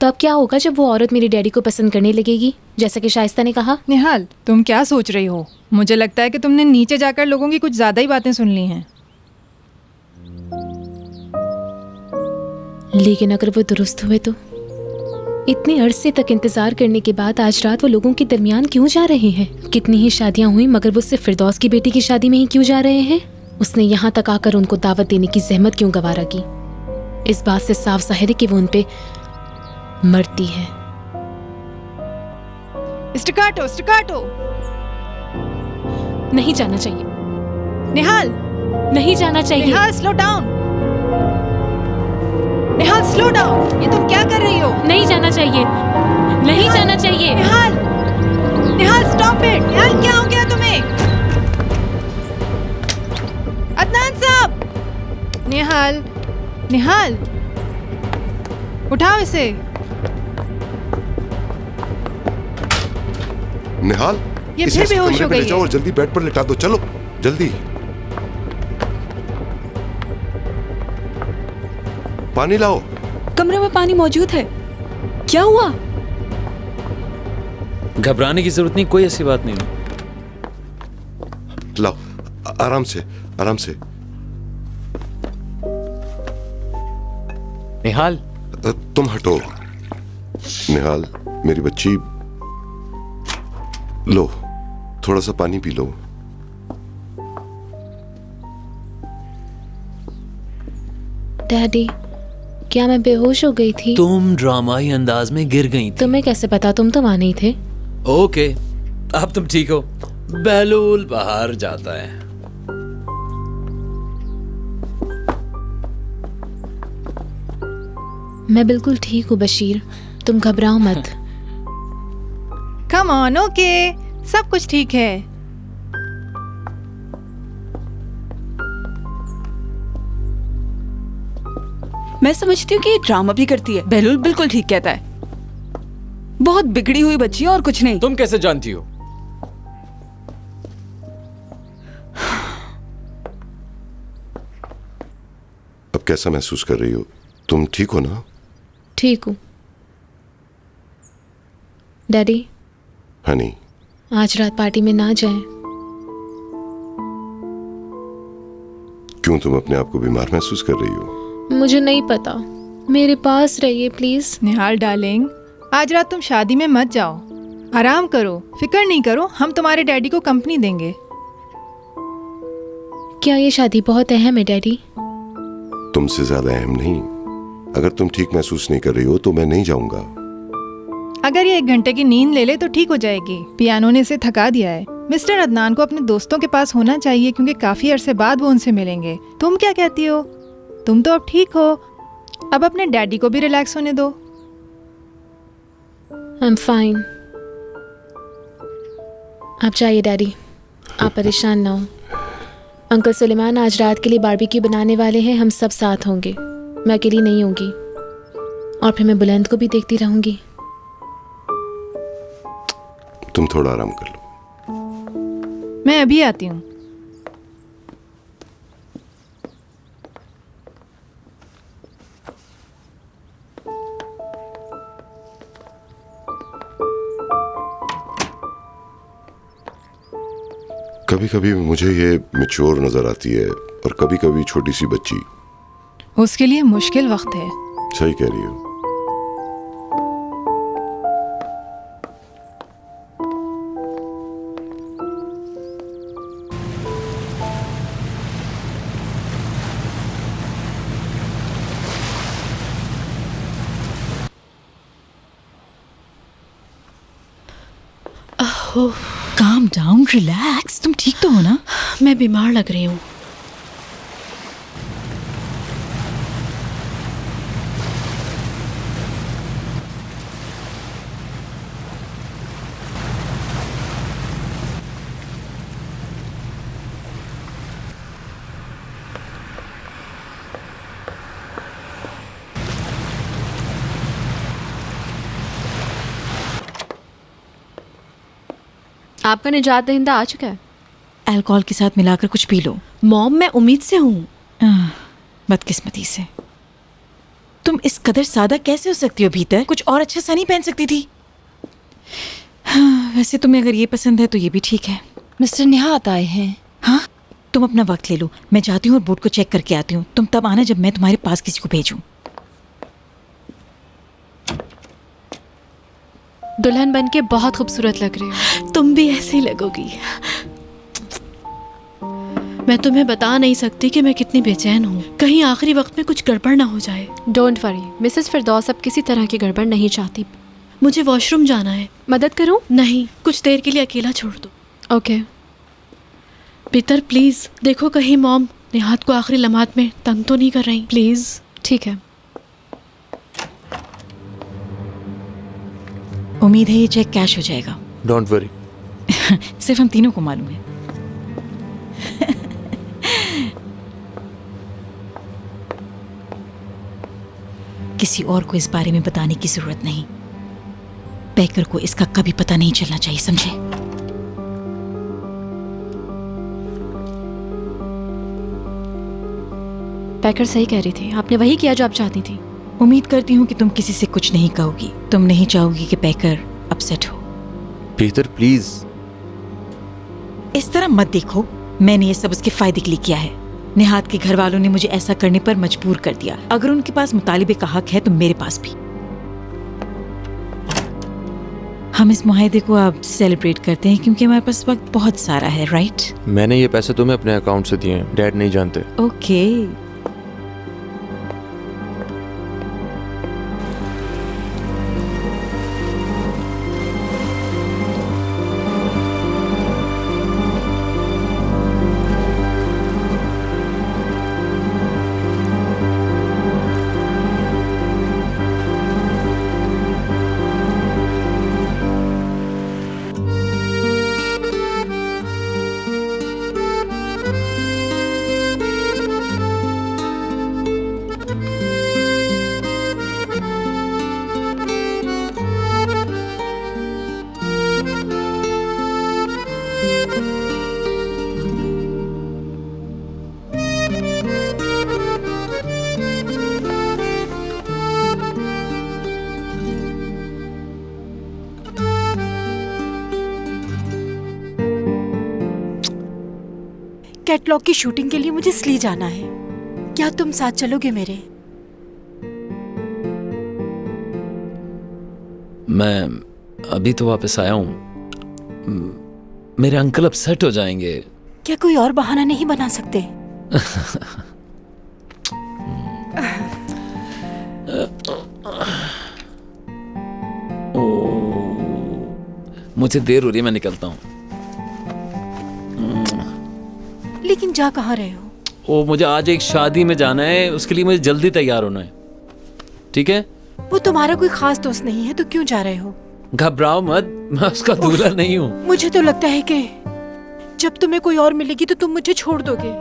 तो अब क्या होगा जब वो औरत मेरे डैडी को पसंद करने लगेगी, जैसा कि शाइस्ता ने कहा? निहाल, तुम क्या सोच रही हो? मुझे लगता है कि तुमने नीचे जाकर लोगों की कुछ ज्यादा ही बातें सुन ली हैं। लेकिन अगर वो दुरुस्त हुए तो? इतने अरसे तक इंतजार करने के बाद आज रात वो लोगों के दरमियान क्यों जा रहे हैं? कितनी ही शादियां हुई मगर वो सिर्फ फिरदौस की बेटी की शादी में ही क्यों जा रहे हैं? उसने यहाँ तक आकर उनको दावत देने की जहमत क्यों गवारा की? इस बात से साफ जाहिर है कि वो उन पे मरती है। स्टकाटो, स्टकाटो। नहीं जाना चाहिए निहाल, नहीं जाना चाहिए। निहाल स्लो डाउन। निहाल स्लो डाउन। ये तुम क्या कर रही हो? नहीं जाना चाहिए, नहीं जाना चाहिए। निहाल, निहाल स्टॉप इट। निहाल, क्या हो गया तुम्हें? अदनान साहब। निहाल, निहाल, उठाओ इसे। निहाल, ये इसे फिर इस बेहोश कमरे हो में ले गई जाओ है। और जल्दी बेड पर लिटा दो। चलो जल्दी। पानी लाओ। कमरे में पानी मौजूद है। क्या हुआ? घबराने की जरूरत नहीं, कोई ऐसी बात नहीं। लाओ, आराम से, आराम से। निहाल, तुम हटो। निहाल, मेरी बच्ची, लो थोड़ा सा पानी पी लो। डैडी, क्या मैं बेहोश हो गई थी? तुम ड्रामाई अंदाज में गिर गई थी। तुम्हें कैसे पता? तुम तो वहां नहीं थे। ओके, अब तुम ठीक हो। बहलूल बाहर जाता है। मैं बिल्कुल ठीक हूँ बशीर, तुम घबराओ मत। कम ऑन, ओके, सब कुछ ठीक है। मैं समझती हूँ कि ये ड्रामा भी करती है। बहलूल बिल्कुल ठीक कहता है। बहुत बिगड़ी हुई बच्ची है और कुछ नहीं। तुम कैसे जानती हो? अब कैसा महसूस कर रही हो? तुम ठीक हो ना? ठीक हूँ डैडी। हनी, आज रात पार्टी में ना जाएं। क्यों तुम अपने आप को बीमार महसूस कर रही हो? मुझे नहीं पता, मेरे पास रहिए प्लीज। निहाल डार्लिंग, आज रात तुम शादी में मत जाओ। आराम करो, फिक्र नहीं करो, हम तुम्हारे डैडी को कंपनी देंगे। क्या ये शादी बहुत अहम है डैडी? तुमसे ज्यादा अहम नहीं। अगर तुम ठीक महसूस नहीं कर रही हो तो मैं नहीं जाऊंगा। अगर ये 1 घंटे की नींद ले ले तो ठीक हो जाएगी। पियानो ने इसे थका दिया है। मिस्टर अदनान को अपने दोस्तों के पास होना चाहिए क्योंकि काफी अरसे बाद वो उनसे मिलेंगे। तुम क्या कहती हो? तुम तो अब ठीक हो। अब अपने डैडी को भी रिलैक्स होने दो। I am fine. आप जाइए डैडी, आप परेशान ना हो। अंकल सुलेमान आज रात के लिए बारबेक्यू बनाने वाले हैं, हम सब साथ होंगे। मैं अकेली नहीं होंगी और फिर मैं बुलंद को भी देखती रहूंगी। तुम थोड़ा आराम कर लो। मैं अभी आती हूँ। कभी कभी मुझे ये मैच्योर नजर आती है और कभी कभी छोटी सी बच्ची। उसके लिए मुश्किल वक्त है। सही कह रही हो। Calm down, relax. तुम ठीक तो हो ना? मैं बीमार लग रही हूँ। आपका निजात दहिंदा आ चुका है। अल्कोहल के साथ मिलाकर कुछ पी लो। मॉम, मैं उम्मीद से हूँ। बदकिस्मती से तुम तुम इस कदर सादा कैसे हो सकती हो? भीतर कुछ और अच्छा सा नहीं पहन सकती थी? हाँ, वैसे तुम्हें अगर ये पसंद है तो ये भी ठीक है। मिस्टर निहात आए हैं। हाँ, तुम अपना वक्त ले लो, मैं जाती हूँ और बोर्ड को चेक करके आती हूँ। तुम तब आना जब मैं तुम्हारे पास किसी को भेजूं। दुल्हन बन के बहुत खूबसूरत लग रही हो। तुम भी ऐसे ही लगोगी। मैं तुम्हें बता नहीं सकती कि मैं कितनी बेचैन हूँ, कहीं आखिरी वक्त में कुछ गड़बड़ ना हो जाए। डोंट वरी, मिसेस फिरदौस अब किसी तरह की गड़बड़ नहीं चाहती। मुझे वॉशरूम जाना है। मदद करूं? नहीं, कुछ देर के लिए अकेला छोड़ दो। ओके। पीटर प्लीज देखो कहीं मॉम निहात को आखिरी लम्हात में तंग तो नहीं कर रही। प्लीज। ठीक है। उम्मीद है ये चेक कैश हो जाएगा। Don't worry. सिर्फ हम तीनों को मालूम है। किसी और को इस बारे में बताने की जरूरत नहीं। पैकर को इसका कभी पता नहीं चलना चाहिए, समझे? पैकर सही कह रही थी, आपने वही किया जो आप चाहती थी। उम्मीद करती हूँ कि तुम किसी से कुछ नहीं कहोगी। तुम नहीं चाहोगी कि पैकर अपसेट हो। Peter please. इस तरह मत देखो, मैंने ये सब उसके फायदे के लिए किया है। निहात के घर वालों ने मुझे ऐसा करने पर मजबूर कर दिया। अगर उनके पास मुतालिबे का हक है तो मेरे पास भी। हम इस मुआहदे को अब सेलिब्रेट करते हैं क्योंकि हमारे पास वक्त बहुत सारा है, राइट? मैंने ये पैसे तुम्हें अपने अकाउंट से दिए हैं, डैड नहीं जानते। ओके। कैटलॉग की शूटिंग के लिए मुझे स्ली जाना है। क्या तुम साथ चलोगे मेरे? मैं अभी तो वापस आया हूँ। मेरे अंकल अपसेट हो जाएंगे। क्या कोई और बहाना नहीं बना सकते? मुझे देर हो रही है, मैं निकलता हूँ। लेकिन जा कहाँ रहे हो? ओ, मुझे आज एक शादी में जाना है, उसके लिए मुझे जल्दी तैयार होना है। ठीक है? वो तुम्हारा कोई खास दोस्त नहीं है तो क्यों जा रहे हो? घबराओ मत, मैं उसका दूल्हा नहीं हूँ। मुझे तो लगता है कि जब तुम्हें कोई और मिलेगी तो तुम मुझे छोड़ दोगे।